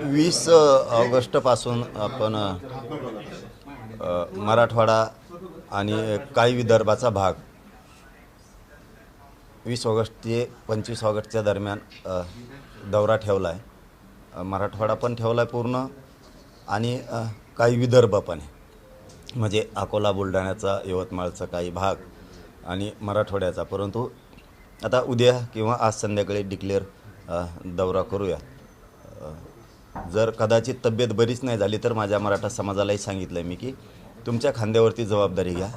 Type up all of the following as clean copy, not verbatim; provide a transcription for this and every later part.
वीस ऑगस्टपासून आपण मराठवाडा आणि काही विदर्भाचा भाग 20 ऑगस्ट ते 25 ऑगस्टच्या दरम्यान दौरा ठेवला आहे. मराठवाडा पण ठेवला आहे पूर्ण आणि काही विदर्भ पण आहे, म्हणजे अकोला बुलढाण्याचा यवतमाळचा काही भाग आणि मराठवाड्याचा. परंतु आता उद्या किंवा आज संध्याकाळी डिक्लेअर दौरा करूया. जर कदाचित तब्येत बरीच नाही झाली तर माझ्या मराठा समाजालाही सांगितलं आहे मी की तुमच्या खांद्यावरती जबाबदारी घ्या.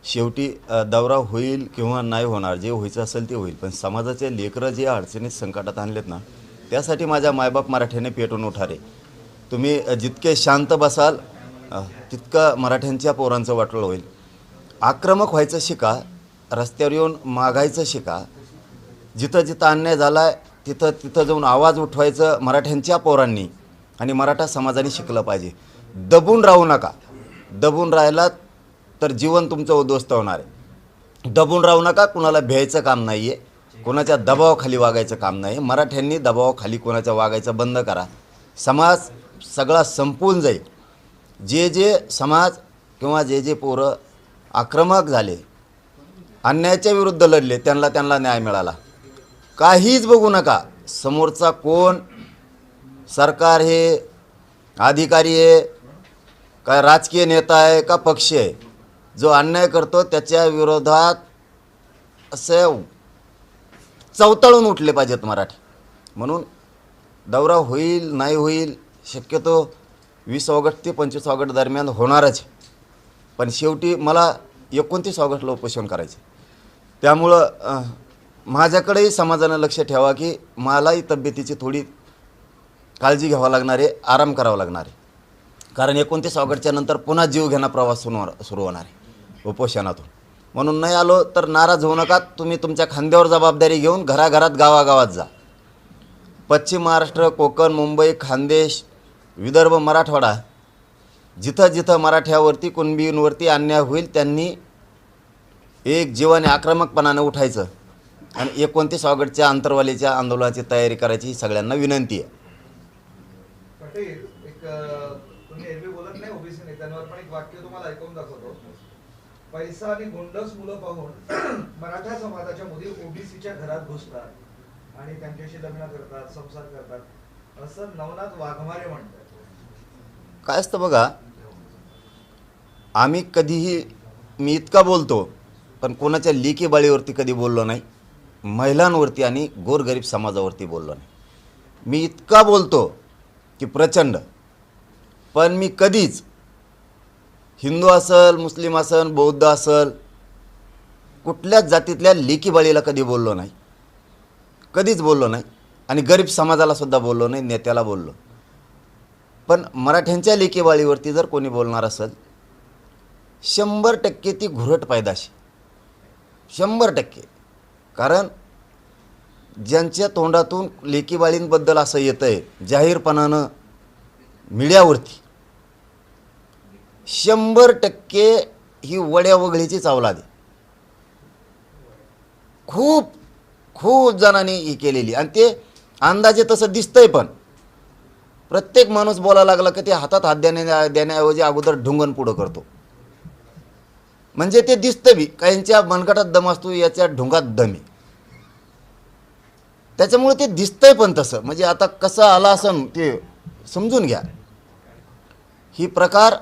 शेवटी दौरा होईल किंवा नाही होणार, जे व्हायचं असेल ते होईल, पण समाजाचे लेकरं जे अडचणीत संकटात आणलेत ना, त्यासाठी माझ्या मायबाप मराठ्याने पेटून उठा रे. तुम्ही जितके शांत बसाल तितकं मराठ्यांच्या पोरांचं वाटोळं होईल. आक्रमक व्हायचं शिका, रस्त्यावर येऊन मागायचं शिका, जिथं जिथं अन्याय झाला आहे तिथं तिथं जाऊन आवाज उठवायचं मराठ्यांच्या पोरांनी आणि मराठा समाजाने शिकलं पाहिजे. दबून राहू नका. दबून राहिलात तर जीवन तुमचं उद्ध्वस्त होणार आहे. दबून राहू नका. कुणाला भ्यायचं काम नाही आहे, कोणाच्या दबावाखाली वागायचं काम नाही. मराठ्यांनी दबावाखाली कोणाच्या वागायचं बंद करा. समाज सगळा संपून जाईल. जे समाज किंवा जे पोरं आक्रमक झाले, अन्यायाच्या विरुद्ध लढले, त्यांना न्याय मिळाला. काहीच बघू नका समोरचा कोण, सरकार आहे, अधिकारी आहे, काय राजकीय नेता आहे का पक्ष आहे. जो अन्याय करतो त्याच्या विरोधात असे चवताळून उठले पाहिजेत मराठी. म्हणून दौरा होईल नाही होईल, शक्यतो 20 ऑगस्ट ते 25 ऑगस्ट दरम्यान होणारच. पण शेवटी मला 29 ऑगस्टला उपोषण करायचे. त्यामुळं माझ्याकडेही समाजानं लक्ष ठेवा की मलाही तब्येतीची थोडी काळजी घ्यावं लागणार आहे, आराम करावा लागणार आहे. कारण 29 ऑगस्टच्या नंतर पुन्हा जीवघेणा प्रवास सुरू होणार आहे उपोषणातून. म्हणून नाही आलो तर नाराज होऊ नका. तुम्ही तुमच्या खांद्यावर जबाबदारी घेऊन घराघरात गावागावात जा. पश्चिम महाराष्ट्र, कोकण, मुंबई, खानदेश, विदर्भ, मराठवाडा, जिथं जिथं मराठ्यावरती कुणबींवरती अन्याय होईल त्यांनी एक जीवाने आक्रमकपणाने उठायचं आणि 29 ऑगस्टच्या आंतरवालीच्या आंदोलनाची तयारी करायची ही सगळ्यांना विनंती आहे. पटेल, एक तुम्ही एरवी बोलत नाही ओबीसी नेत्यांवर, पण एक वाक्य तुम्हाला ऐकून दाखवतो. पैसा आणि गोंडस मुलं पाहून मराठा समाजाच्या मुली ओबीसीच्या घरात घुसतात आणि त्यांच्याशी लग्न करतात, संसार करतात, असं नवनाथ वाघमारे म्हणतात. काय असतं बघा, आम्ही कधीही, मी इतका बोलतो पण कोणाच्या लेकी बाळीवरती कधी बोललो नाही, महिलांवरती आणि गोरगरीब समाजावरती बोललो नाही. मी इतका बोलतो की प्रचंड, पण मी कधीच हिंदू असेल, मुस्लिम असेल, बौद्ध असेल, कुठल्याच जातीतल्या लेकी बाळीला कधी बोललो नाही, कधीच बोललो नाही. आणि गरीब समाजालासुद्धा बोललो नाही, नेत्याला बोललो. पण मराठ्यांच्या लेकी बाळीवरती जर कोणी बोलणार असेल, 100% ती घुरट पैदाशी, 100%. कारण ज्यांच्या तोंडातून लेकीबाळींबद्दल असं येतं आहे जाहीरपणानं मीडियावरती, 100% ही वड्या वगळीची चावला दे. खूप खूप जणांनी ही केलेली, आणि ते अंदाजे तसं दिसतंय. पण प्रत्येक माणूस बोलायला लागला की ते हातात हात देण्याऐवजी अगोदर ढुंगण पुढं करतो. म्हणजे ते दिसतं बी, काहींच्या मनगटात दम असतो, याच्या ढुंगात दम आहे. त्याच्यामुळे ते दिसतंय पण तसं. म्हणजे आता कसं आला असं ते समजून घ्या. ही प्रकार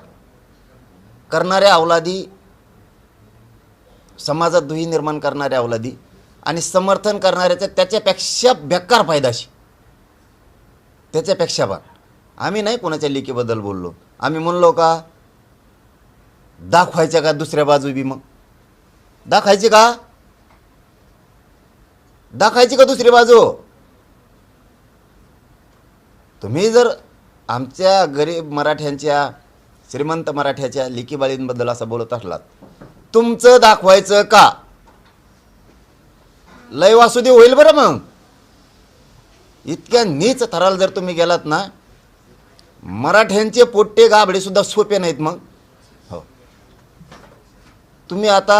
करणाऱ्या अवलादी, समाजात दुही निर्माण करणाऱ्या अवलादी आणि समर्थन करणाऱ्याच्या त्याच्यापेक्षा बेकार फायदाशी, त्याच्यापेक्षा पण. आम्ही नाही कोणाच्या लेकीबद्दल बोललो. आम्ही म्हणलो का दाखवायच्या का दुसऱ्या बाजू बी? मग दाखायची का? दाखायची का दुसरी बाजू? तुम्ही जर आमच्या गरीब मराठ्यांच्या, श्रीमंत मराठ्याच्या लेकीबाळींबद्दल असं बोलत असलात, तुमचं दाखवायचं का? लय वासुदेव होईल बरं. मग इतक्या नीच थराला जर तुम्ही गेलात ना, मराठ्यांचे पोट्टे गाबडे सुद्धा सोपे नाहीत. मग हो, तुम्ही आता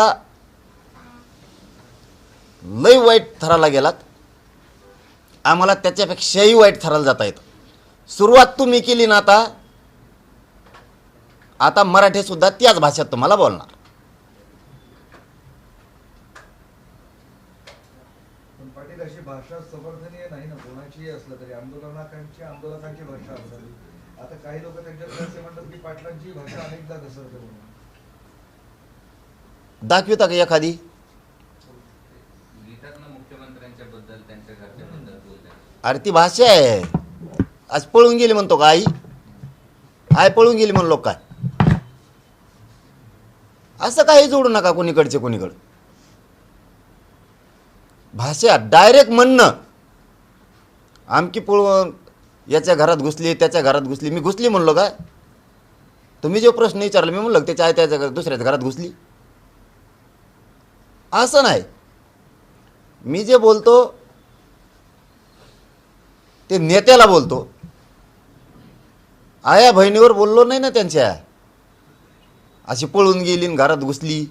लई वाईट थराला गेलात. आम्हाला त्याच्यापेक्षाही वाईट थराला जाता येतं. सुरुवात तुम्ही केली ना आता मराठीसुद्धा त्याच भाषेत तुम्हाला बोलणार. पण पाटील अशी भाषा समर्थनीय नाही ना, कोणाचीही असलं तरी. आंदोलकांची भाषा असावी. आता काही लोक त्यांच्याकडे असे म्हणतात की पाटलांची भाषा अनेकदा घसरते म्हणून. दाखविता का एखादी? मुख्यमंत्र्यांच्या बद्दल, त्यांच्या घरच्या बद्दल बोलतात. अरे ती भाषा आहे. आज पळून गेली म्हणतो का आई? आय पळून गेली म्हणलो काय? असं काही जोडू नका कोणीकडचे कोणीकडं. भाषा डायरेक्ट म्हणणं, आमकी पळून याच्या घरात घुसली, त्याच्या घरात घुसली. मी घुसली म्हणलो का? तुम्ही जो प्रश्न विचारला मी म्हणलं त्याच्या त्याच्या दुसऱ्याच्या घरात घुसली, असं नाही. मी जे बोलतो ते नेत्याला बोलतो. आया बहिणीवर बोललो नाही ना त्यांच्या. अशी पळून गेली आणि घरात घुसली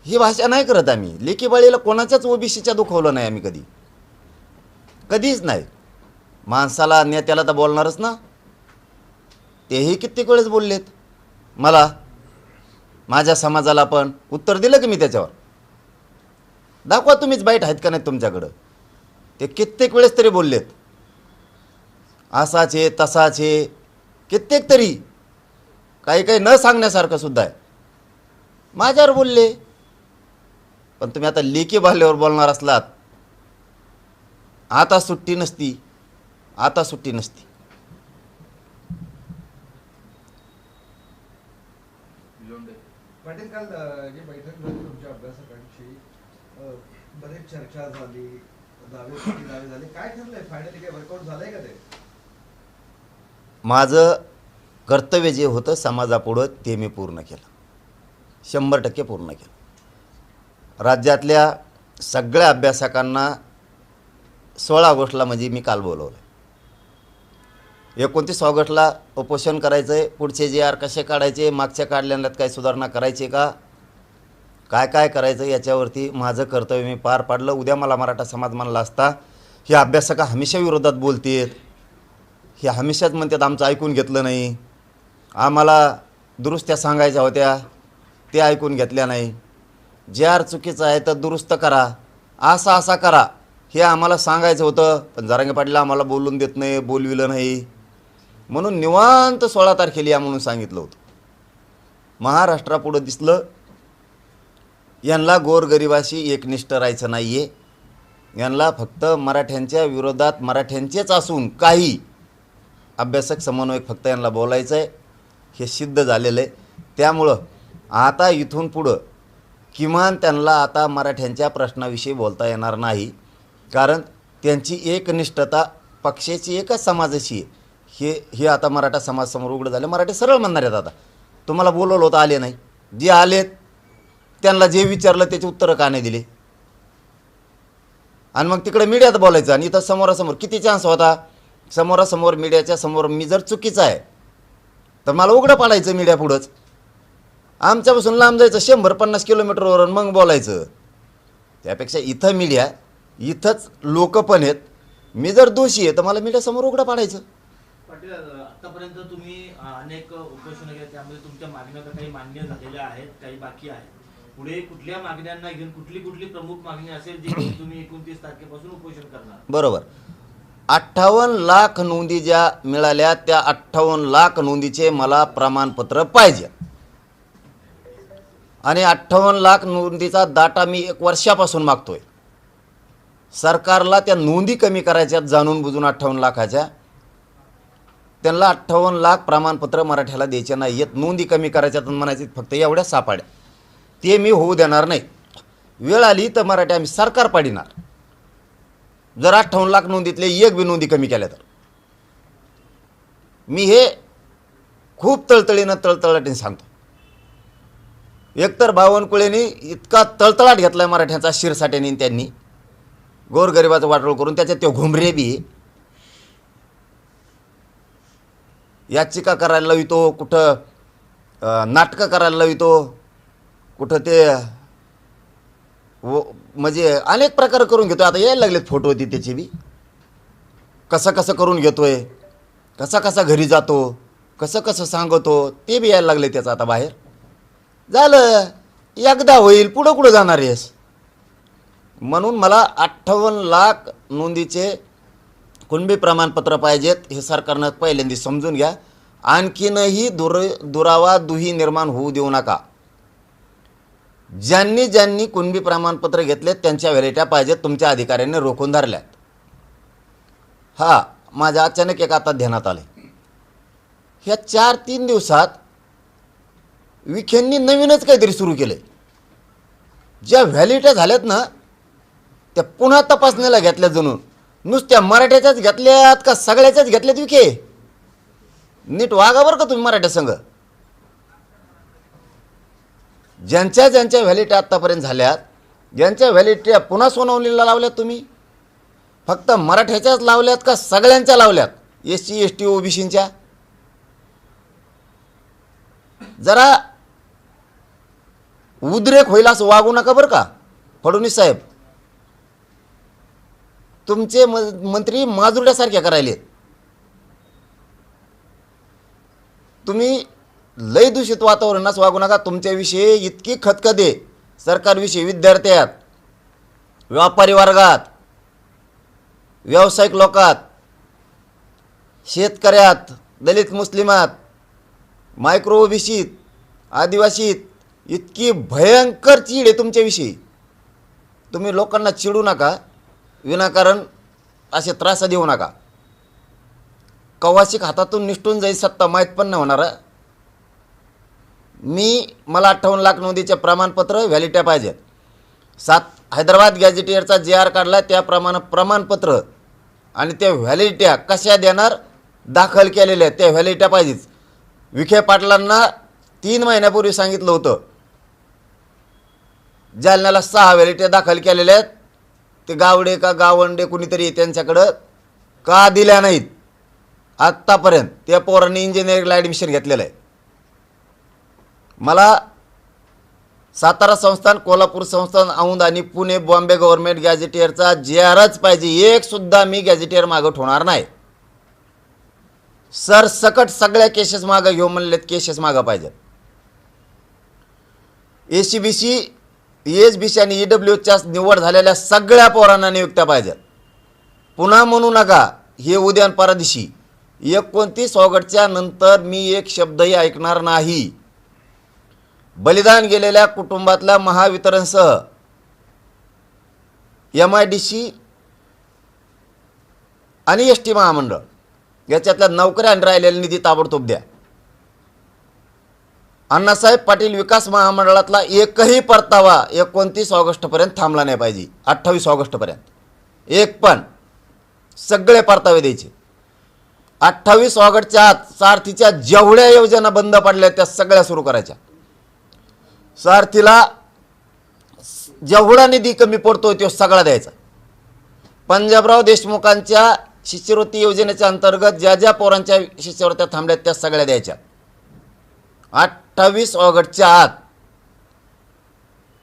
ही भाषा नाही करत आम्ही. लेकी बाळीला कोणाच्याच ओबीसीच्या दुखवलं नाही आम्ही कधी, कधीच नाही. माणसाला नेत्याला तर बोलणारच ना. तेही कित्येक वेळेस बोललेत मला, माझ्या समाजाला पण उत्तर दिलं की मी त्याच्यावर. दाखवा तुम्हीच बाईट आहेत का नाही तुमच्याकडं. ते कित्येक वेळेस तरी बोललेत, असाच आहे तसाच आहे, कित्येक तरी. काही काही न सांगण्यासारखं सुद्धा आहे. माझ्यावर बोलले. पण तुम्ही आता लेकी बाल्यावर बोलणार असलात, आता सुट्टी नसती, आता सुट्टी नसती. पाटील, काल जी बैठक झाली तुमच्या अभ्यासकांची, बरेच चर्चा झाली, दावे झाले. काय ठरलंय फायनली? काय वर्कआउट झालंय का ते? माझं कर्तव्य जे होतं समाजापुढं ते मी पूर्ण केलं, 100% पूर्ण केलं. राज्यातल्या सगळ्या अभ्यासकांना 16 ऑगस्टला म्हणजे मी काल बोलवलं. 29 ऑगस्टला उपोषण करायचं आहे. पुढचे जे आर कसे काढायचे, मागच्या काढल्यात काय सुधारणा करायची का, काय काय करायचं याच्यावरती माझं कर्तव्य मी पार पाडलं. उद्या मला मराठा समाज म्हणला असता हे अभ्यासक हमेशा विरोधात बोलतेत, हे हमेशाच म्हणतात आमचं ऐकून घेतलं नाही, आम्हाला दुरुस्त्या सांगायच्या होत्या ते ऐकून घेतल्या नाही, जे आर चुकीचं आहे तर दुरुस्त करा, असा असा करा, हे आम्हाला सांगायचं होतं. पण जरांगे पाटील आम्हाला बोलून देत नाही, बोलविलं नाही, म्हणून निवांत 16 तारखेला या म्हणून सांगितलं होतं. महाराष्ट्रापुढं दिसलं यांना गोरगरिबाशी एकनिष्ठ राहायचं नाही आहे. यांना फक्त मराठ्यांच्या विरोधात मराठ्यांचेच असून काही अभ्यासक समन्वयक फक्त यांना बोलायचं आहे. हे सिद्ध झालेलं आहे. त्यामुळं आता इथून पुढं किमान त्यांना आता मराठ्यांच्या प्रश्नाविषयी बोलता येणार नाही, कारण त्यांची एकनिष्ठता पक्षाची एकच समाजाशी आहे. हे आता मराठा समाजासमोर उघडं झालं. मराठी सरळ म्हणणार आहेत आता तुम्हाला बोलवलं होतं आले नाही, जे आलेत त्यांना जे विचारलं त्याचे उत्तरं का नाही दिले. आणि मग तिकडे मीडियात बोलायचं आणि इथं समोरासमोर किती चान्स होता. समोरासमोर मीडियाच्या समोर मी जर चुकीचं आहे तर मला उघडं पाडायचं मीडिया पुढंच. आमच्यापासून लांब जायचं 100-50 किलोमीटरवर मग बोलायचं. त्यापेक्षा इथं मीडिया, इथंच लोक पण आहेत. मी जर दोषी आहे तर मला मीडियासमोर उघडं पाडायचं. पाटील, आतापर्यंत तुम्ही अनेक उपोषण केले, त्यामध्ये तुमच्या मागण्या तर काही मान्य झालेल्या आहेत, काही बाकी आहेत. पुढे कुठल्या मागण्यांना घेऊन कुठली प्रमुख मागणी असेल जी घेऊन तुम्ही 29 तारखेपासून उपोषण करणार? बरोबर. 58 लाख नोंदी ज्या मिळाल्या त्या 58 लाख नोंदीचे मला प्रमाणपत्र पाहिजे. आणि 58 लाख नोंदीचा डाटा मी 1 वर्षापासून मागतोय. सरकारला त्या नोंदी कमी करायच्यात जाणून बुजून 58 लाखाच्या. त्यांना 58 लाख प्रमाणपत्र मराठ्याला द्यायचे नाही आहेत. नोंदी कमी करायच्यात म्हणायचे फक्त एवढ्या सापाड्या. ते मी होऊ देणार नाही. वेळ आली तर मराठी आम्ही सरकार पाडिणार जर 58 लाख नोंदीतले एक बी नोंदी कमी केल्या तर. मी हे खूप तळतळीने सांगतो. एकतर बावनकुळेंनी इतका तळतळाट घेतलाय मराठ्यांचा शिरसाट्याने, त्यांनी गोरगरिबाचं वाटोळ करून त्याच्यात ते घुमरे बी याचिका करायला लावितो, कुठं नाटकं करायला लावितो, कुठं ते म्हणजे अनेक प्रकार करून घेतो. आता यायला लागलेत फोटो होती त्याची बी, कसं कसं करून घेतोय, कसा कसा घरी जातो, कसं कसं सांगतो, ते बी यायला लागले त्याचं आता बाहेर. झालं एकदा होईल, पुढं कुठं जाणार आहेस. म्हणून मला 58 लाख नोंदीचे कुणबी प्रमाणपत्र पाहिजेत, हे सरकारनं पहिल्यांदा समजून घ्या. आणखीनही दुरावा दुही निर्माण होऊ देऊ नका. ज्यांनी ज्यांनी कुणबी प्रमाणपत्र घेतलेत त्यांच्या व्हॅलिट्या पाहिजेत, तुमच्या अधिकाऱ्यांनी रोखून धरल्यात. माझ्या अचानक एक आता ध्यानात आले, ह्या 4-3 दिवसात विखेंनी नवीनच काहीतरी सुरू केलं. ज्या व्हॅलिट्या झाल्यात ना त्या पुन्हा तपासणीला घेतल्या. जणू नुसत्या मराठ्याच्याच घेतल्यात का सगळ्याच्याच घेतल्यात विखे? नीट वागा बरं का तुम्ही मराठ्या संघ. ज्यांच्या ज्यांच्या व्हॅलिट्या आत्तापर्यंत झाल्यात, ज्यांच्या व्हॅलिट्या पुन्हा सोनवणीला लावल्यात, तुम्ही फक्त मराठ्याच्याच लावल्यात का सगळ्यांच्या लावल्यात? SC ST OBCच्या जरा उद्रेक होईल असं वागू नका बरं का फडणवीस साहेब. तुमचे मंत्री माजुरड्यासारख्या करायलेत. तुम्ही लय दूषित वातावरणास वागू नका. तुमच्याविषयी इतकी खतखते सरकारविषयी विद्यार्थ्यात, व्यापारी वर्गात, व्यावसायिक लोकात, शेतकऱ्यात, दलित मुस्लिमात, मायक्रो ओबीसीत, आदिवासीत इतकी भयंकर चीड आहे तुमच्याविषयी. तुम्ही लोकांना चिडू नका, विनाकारण असे त्रास देऊ नका. कवाशिक हातातून निष्ठून जाईल सत्ता, माहीत पण नाही होणार. मला 58 लाख नोंदीचे प्रमाणपत्र व्हॅलिट्या पाहिजेत. हैदराबाद गॅझेटियरचा JR काढला, त्याप्रमाणे प्रमाणपत्र आणि त्या व्हॅलिट्या कशा देणार, दाखल केलेल्या त्या व्हॅलिट्या पाहिजेत. विखे पाटलांना 3 महिन्यापूर्वी सांगितलं होतं, जालन्याला 6 व्हॅलिट्या दाखल केलेल्या आहेत. ते गावडे का गावंडे कुणीतरी त्यांच्याकडं का दिल्या नाहीत आत्तापर्यंत? त्या पोरांनी इंजिनिअरिंगला ॲडमिशन घेतलेलं आहे. मला सातारा संस्थान, कोल्हापूर संस्थान, औंध आणि पुणे बॉम्बे गव्हर्नमेंट गॅझेटियरचा JRच पाहिजे. एक सुद्धा मी गॅझेटियर मागं ठेवणार नाही. सरसकट सगळ्या केसेस मागं घेऊ म्हणलेत, केसेस मागं पाहिजेत. ACBC, ESBC आणि EWच्या निवड झालेल्या सगळ्या पोरांना नियुक्त्या पाहिजेत. पुन्हा म्हणू नका हे उद्या परदिशी 29 ऑगस्टच्या नंतर मी एक शब्दही ऐकणार नाही. बलिदान गेलेल्या कुटुंबातल्या महावितरणसह MIDC आणि ST महामंडळ याच्यातल्या नोकऱ्या आणि राहिलेला निधी ताबडतोब द्या. अण्णासाहेब पाटील विकास महामंडळातला एकही परतावा 29 ऑगस्टपर्यंत थांबला नाही पाहिजे. 28 ऑगस्टपर्यंत एक पण, सगळे परतावे द्यायचे. 28 ऑगस्टच्या आत सारथीच्या जेवढ्या योजना बंद पडल्या त्या सगळ्या सुरू करायच्या. सारथीला जेवढा निधी कमी पडतोय तो सगळा द्यायचा. पंजाबराव देशमुखांच्या शिष्यवृत्ती योजनेच्या अंतर्गत ज्या ज्या पोरांच्या शिष्यवृत्त्या थांबल्यात त्या सगळ्या द्यायच्या. 28 ऑगस्टच्या आत.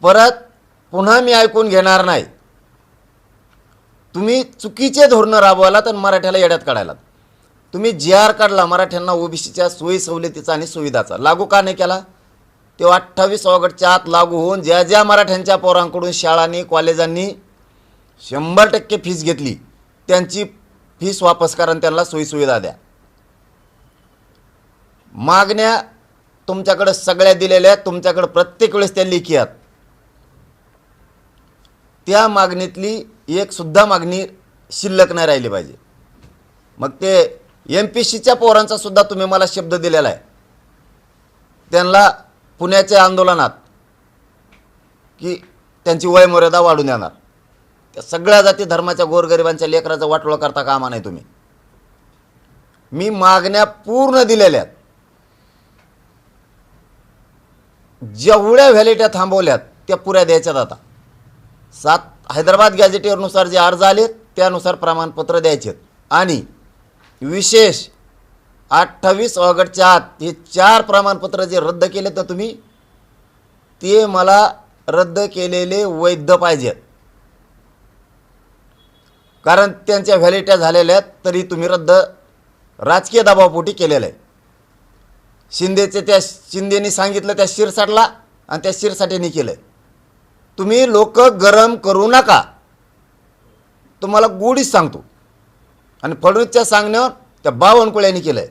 परत पुन्हा मी ऐकून घेणार नाही. तुम्ही चुकीचे धोरणं राबवायला तर मराठ्याला येड्यात काढायला. तुम्ही JR काढला मराठ्यांना OBCच्या सोयी सवलतीचा आणि सुविधाचा, लागू का नाही केला? तो 28 ऑगस्टच्या आत लागू होऊन ज्या ज्या मराठ्यांच्या पोरांकडून शाळांनी कॉलेजांनी 100% फीस घेतली त्यांची फीस वापस करा आणि त्यांना सोयी सुविधा द्या. मागण्या तुमच्याकडे सगळ्या दिलेल्या आहेत, तुमच्याकडे प्रत्येक वेळेस त्या लेखी आहेत. त्या मागणीतली एक सुद्धा मागणी शिल्लक नाही राहिली पाहिजे. मग ते MPSCच्या पोरांचा सुद्धा तुम्ही मला शब्द दिलेला आहे, त्यांना पुण्याच्या आंदोलनात की त्यांची वयमर्यादा वाढून येणार. त्या सगळ्या जाती धर्माच्या गोरगरिबांच्या लेकराचं वाटोळं करता कामा नाही तुम्ही. मी मागण्या पूर्ण दिलेल्या आहेत. जेवढ्या व्हॅलिट्या थांबवल्यात त्या पुऱ्या द्यायच्यात. आता हैदराबाद गॅझेटियरनुसार जे अर्ज आले त्यानुसार प्रमाणपत्र द्यायचे. आणि विशेष 28 ऑगस्टच्या आत हे 4 प्रमाणपत्र जे रद्द केले तर तुम्ही ते मला रद्द केलेले वैध पाहिजेत, कारण त्यांच्या व्हॅलिडिटी झालेल्या आहेत तरी तुम्ही रद्द राजकीय दबावापोटी केलेलं आहे. शिंदेनी सांगितलं त्या शिरसाटला आणि त्या शिरसाटेने केलं. तुम्ही लोक गरम करू नका, तुम्हाला गोडीच सांगतो. आणि फडणवीसच्या सांगण्यावर त्या बावनकुळ्यांनी केलं आहे.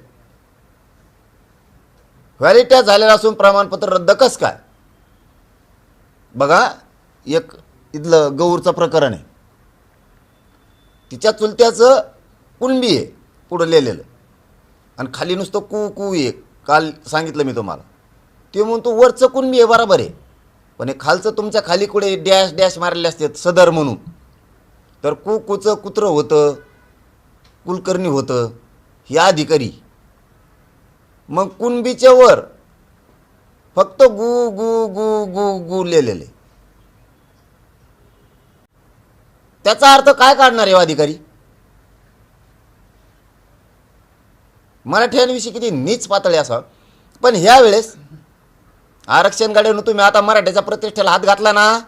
व्हॅलिडिटी झालेला असून प्रमाणपत्र रद्द कसं काय? बघा, एक इथलं गौरचं प्रकरण आहे, तिच्या चुलत्याचं कुणबी आहे पुढं लिहिलेलं आणि खाली नुसतं कू कू आहे. काल सांगितलं मी तुम्हाला, ते म्हणतो वरचं कुणबी आहे बरोबर आहे, पण हे खालचं तुमच्या खाली कुठे डॅश डॅश मारले असतात सदर म्हणून, तर कुचं कुत्रं होतं, कुलकर्णी होतं, हे अधिकारी. मग कुणबीच्या वर फक्त गु गु गु गु गु लिहिलेले. त्याचा अर्थ काय काढणार आहे अधिकारी? मराठ्यांविषयी किती नीच पातळी असा. पण ह्या वेळेस आरक्षण गाड्यानं तुम्ही आता मराठ्याच्या प्रतिष्ठेला हात घातला ना.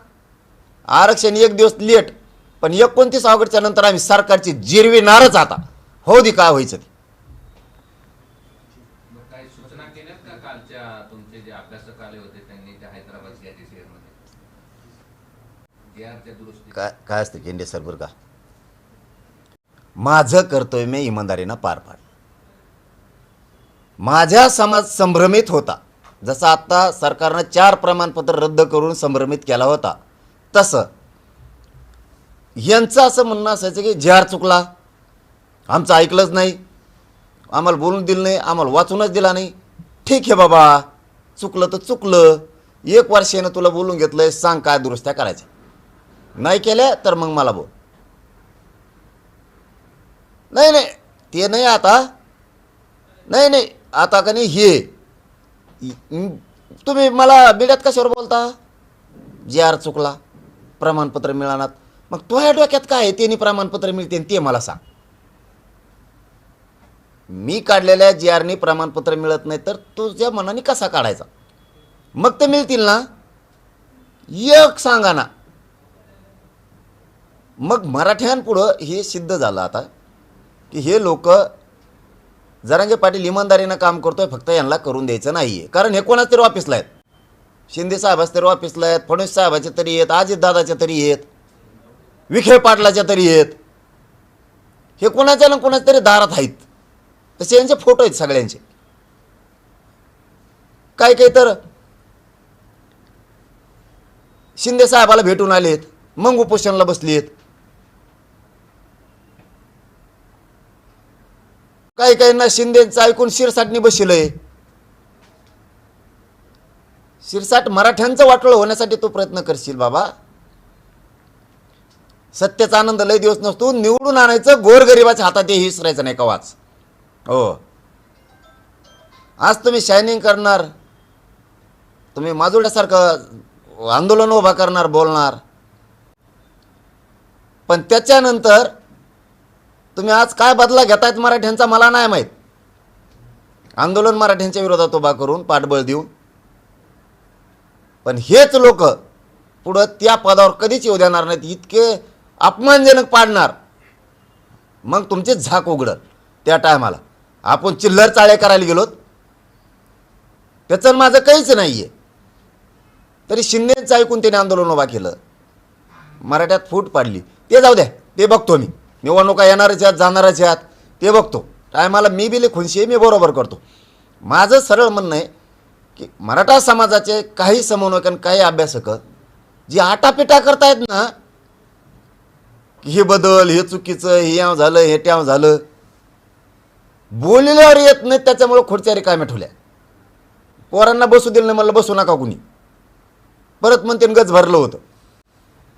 आरक्षण एक दिवस लेट, पण 29 ऑगस्टच्या नंतर आम्ही सरकारची जिरविणारच. आता हो दे काय व्हायचं ते. मग काही सूचना केल्यात का कालच्या तुमचे जे अभ्यासक आले होते त्यांनी त्या हैदराबाद सीआयडी मध्ये जेआरच्या दुरुस्ती? काय असतं केंद्र सर, बरं का, माझं कर्तव्य मी इमानदारीनं पार पाड. माझ्या समाज संभ्रमित होता, जसं आता सरकारनं 4 प्रमाणपत्र रद्द करून संभ्रमित केला होता, तसं यांचं असं म्हणणं असायचं की जेआर चुकला, आमचं ऐकलंच नाही, आम्हाला बोलून दिलं नाही, आम्हाला वाचूनच दिला नाही. ठीक आहे बाबा, चुकलं तर चुकलं, 1 वर्षानं तुला बोलून घेतलंय, सांग काय दुरुस्त्या करायच्या. नाही केल्या तर मग मला बोल. नाही नाही ते नाही, आता नाही आता का नाही, हे तुम्ही मला बिड्यात कशावर बोलता? जेआर चुकला, प्रमाणपत्र मिळणार. मग तुझ्या डोक्यात काय आहे त्यांनी प्रमाणपत्र मिळते ते मला सांग. मी काढलेल्या जेआरनी प्रमाणपत्र मिळत नाही तर तुझ्या मनाने कसा काढायचा? मग ते मिळतील ना, एक सांगा ना. मग मराठ्यांपुढं हे सिद्ध झालं आता की हे लोक, जरांगे पाटील इमानदारीनं काम करतोय, फक्त यांना करून द्यायचं नाही आहे. कारण हे कोणाच तरी ऑफिसला आहेत, शिंदे साहेबाच्या तरी ऑफिसला आहेत, फडणवीस साहेबाच्या तरी आहेत, अजितदादाच्या तरी आहेत, विखे पाटलाच्या तरी आहेत. हे कोणाच्या ना कोणाच्या तरी दारात आहेत. तसे यांचे फोटो आहेत सगळ्यांचे. काही काही तर शिंदे साहेबाला भेटून आलेत, मग उपोषणाला बसलेत. काही काहींना शिंदेचं ऐकून शिरसाटनी बसलंय. शिरसाट मराठ्यांचं वाटोळं होण्यासाठी तो प्रयत्न करशील बाबा. सत्याचा आनंद लय दिवस नसतो, निवडून आणायचं, गोरगरिबाच्या हातात हे विसरायचं नाही कवाच. हो, आज तुम्ही शायनिंग करणार, तुम्ही माजुड्यासारखं आंदोलन उभा करणार, बोलणार, पण त्याच्यानंतर तुम्ही आज काय बदला घेतायत मराठ्यांचा मला नाही माहीत. आंदोलन मराठ्यांच्या विरोधात उभा करून, पाठबळ देऊन, पण हेच लोक पुढं त्या पदावर कधीच येऊ देणार नाहीत. इतके अपमानजनक पाडणार, मग तुमचे झाक उघडल. त्या टायमाला आपण चिल्लर चाळे करायला गेलोत, त्याचं माझं काहीच नाही आहे. तरी शिंदेचं ऐकून त्याने आंदोलन उभा केलं, मराठ्यात फूट पाडली. ते जाऊ द्या, ते बघतो मी. निवडणुका येणारच आहेत, जाणारच आहेत, ते बघतो. टायमाला मी बिले खुनशी आहे, मी बरोबर करतो. माझं सरळ म्हणणं आहे की मराठा समाजाचे काही समन्वयक आणि काही अभ्यासक जे आटापिटा करतायत ना, की हे बदल, हे चुकीचं, हे याव झालं, हे ट्याव झालं, बोलल्यावर येत नाहीत, त्याच्यामुळे खुर्च्या रिकाम्या ठेवल्या. पोरांना बसू दिलं नाही, मला बसू नका कुणी. परत म्हणते गज भरलं होतं.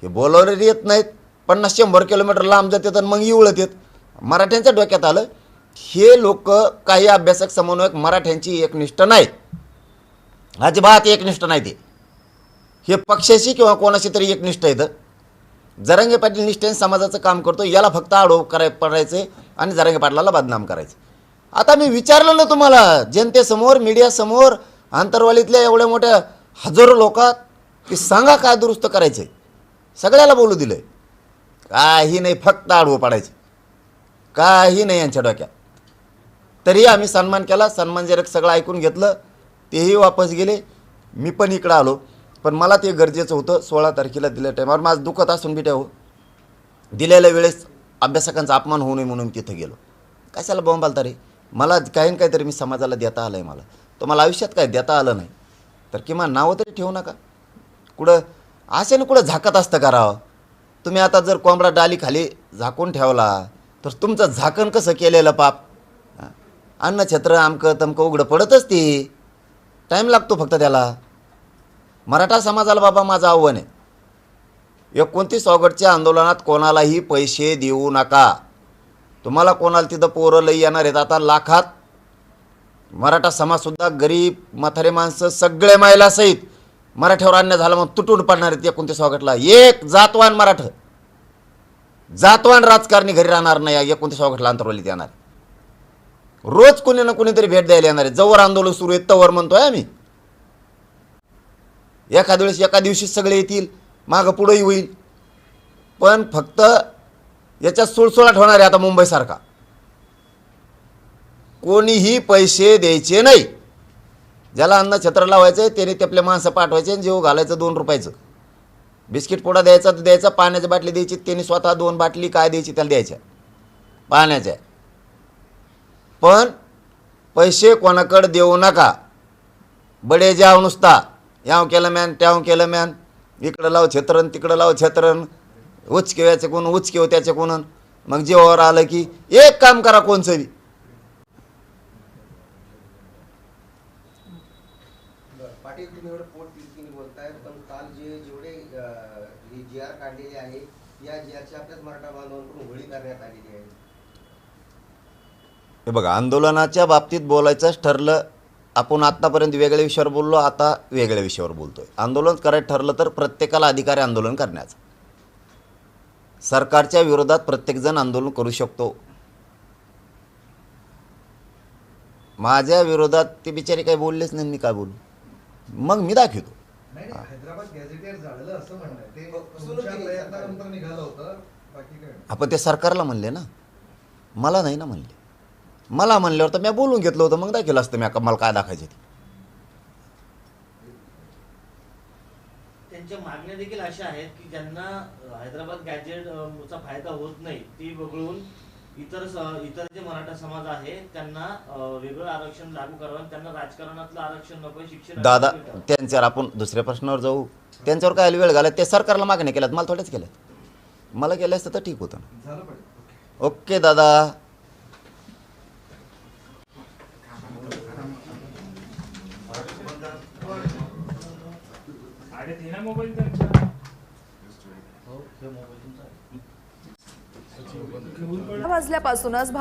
हे बोलावर येत नाहीत, 50-100 किलोमीटर लांब जातात आणि मग इवळत येत. मराठ्यांच्या डोक्यात आलं, हे लोक काही अभ्यासक समन्वयक मराठ्यांची एकनिष्ठ नाहीत, अजिबात एकनिष्ठ नाही. ते हे पक्षाशी किंवा कोणाशी तरी एकनिष्ठ आहेत. जरांगे पाटील निष्ठेने समाजाचं काम करतो, याला फक्त आडो पडायचं आणि जरांगे पाटलाला बदनाम करायचं. आता मी विचारलं ना तुम्हाला जनतेसमोर, मीडियासमोर, आंतरवालीतल्या एवढ्या मोठ्या हजारो लोकात की सांगा काय दुरुस्त करायचं आहे. सगळ्याला बोलू दिलं. काही नाही, फक्त आडवं पाडायचं, काही नाही यांच्या डोक्यात. तरी आम्ही सन्मान केला, सन्मानजनक सगळं ऐकून घेतलं. तेही वापस गेले. मी पण इकडं आलो, पण मला ते गरजेचं होतं. 16 तारखेला दिल्या टायमावर माझं दुखत असून बी ठेव दिलेल्या वेळेस अभ्यासकांचा अपमान होऊ नये म्हणून तिथं गेलो. कशाला बॉम्ब आलता रे? मला काही ना काहीतरी मी समाजाला देता आलं आहे. मला तुम्हाला आयुष्यात काय देता आलं नाही तर किमान नावं तरी ठेवू नका. कुठं अशाने कुठं झाकत असतं का राव? तुम्ही आता जर कोंबडा डाली खाली झाकून ठेवला तर तुमचं झाकण कसं केलेलं पाप? अन्नछत्र आमकं तमकं उघडं पडतच ती. टाईम लागतो फक्त त्याला. मराठा समाजाला बाबा माझं आव्हान आहे, 29 ऑगस्टच्या आंदोलनात कोणालाही पैसे देऊ नका. तुम्हाला कोणाला तिथं पोरं लई येणार आहेत. आता लाखात मराठा समाजसुद्धा, गरीब म्हातारे माणसं, सगळे महिला सहित मराठ्यावर अन्याय झाला म्हणून तुटून पडणार आहेत 29 ऑगस्टला. एक जातवान मराठा, जातवान राजकारणी घरी राहणार नाही 29 ऑगस्टला अंतरवलीत येणार. रोज कोणी ना कोणीतरी भेट द्यायला येणार आहे. जवळ आंदोलन सुरू आहे तवर म्हणतोय आम्ही. एखाद्या वेळेस एका दिवशी सगळे येतील, मागं पुढंही होईल, पण फक्त याच्यात सुळसुळाट होणार आहे. आता मुंबईसारखा कोणीही पैसे द्यायचे नाही. ज्याला अन्नछत्र लावायचं आहे त्याने ते आपले माणसं पाठवायचे आणि जेव घालायचं 2 रुपयाचं. बिस्किट पोडा द्यायचा तर द्यायचा, पाण्याची बाटली द्यायची, त्यांनी स्वतः 2 बाटली काय द्यायची त्याला द्यायच्या पाण्याच्या. पण पैसे कोणाकडे देऊ नका. बडे जाव नुसता याव केलं मॅन, त्याव केलं मॅन, इकडं लाव छत्रन, तिकडं लाव छत्रन, उचके याचे कोण, उचके हो त्याचे कोण. मग जेव्हावर आलं की एक काम करा कोणचं बी. पाटील, तुम्ही एवढं पोट तिरकीने बोलताय, पण काल जेवढे जी आर काढलेले आहे, या जी आरची आपल्याच मराठा बांधवांकडून होळी करण्यात आलेली आहे. हे बघा, आंदोलनाच्या बाबतीत बोलायचंच ठरलं. आपण आत्तापर्यंत वेगळ्या विषयावर बोललो, आता वेगळ्या विषयावर बोलतोय. आंदोलन करायचं ठरलं तर प्रत्येकाला अधिकार आहे आंदोलन करण्याचा. सरकारच्या विरोधात प्रत्येकजण आंदोलन करू शकतो. माझ्या विरोधात ते बिचारे काही बोललेच नाही, मी काय बोलू? मग मी दाखवतो. नाही, हैदराबाद गॅझेटियर झालं असं म्हणणं आहे. ते तुमच्या प्रयत्नानंतर निघालं होतं, बाकी काय. आपण ते सरकारला म्हणले ना, मला नाही ना म्हणले. मला म्हणल्यावर तर मी बोलून घेतलं होतं, मग दाखवलं असतं मी मला काय दाखायचे ते. त्यांच्या मागण्या देखील अशा आहेत की ज्यांना हैदराबाद गॅजेट चा फायदा होत नाही ती वगळून इतर जे मराठा समाज आहे त्यांना वेगळं आरक्षण लागू करावं, त्यांना राजकारणातलं आरक्षण नको, शिक्षण. दादा, त्यांच्यावर आपण दुसऱ्या प्रश्नावर जाऊ. त्यांच्यावर काय वेळ घालत? ते सरकारला मागण्या केल्यात, मला थोड्याच केल्यात. मला केलं असतं तर ठीक होतं ना. झालं पाटील. ओके दादा. मोबाईल वाजल्यापासूनच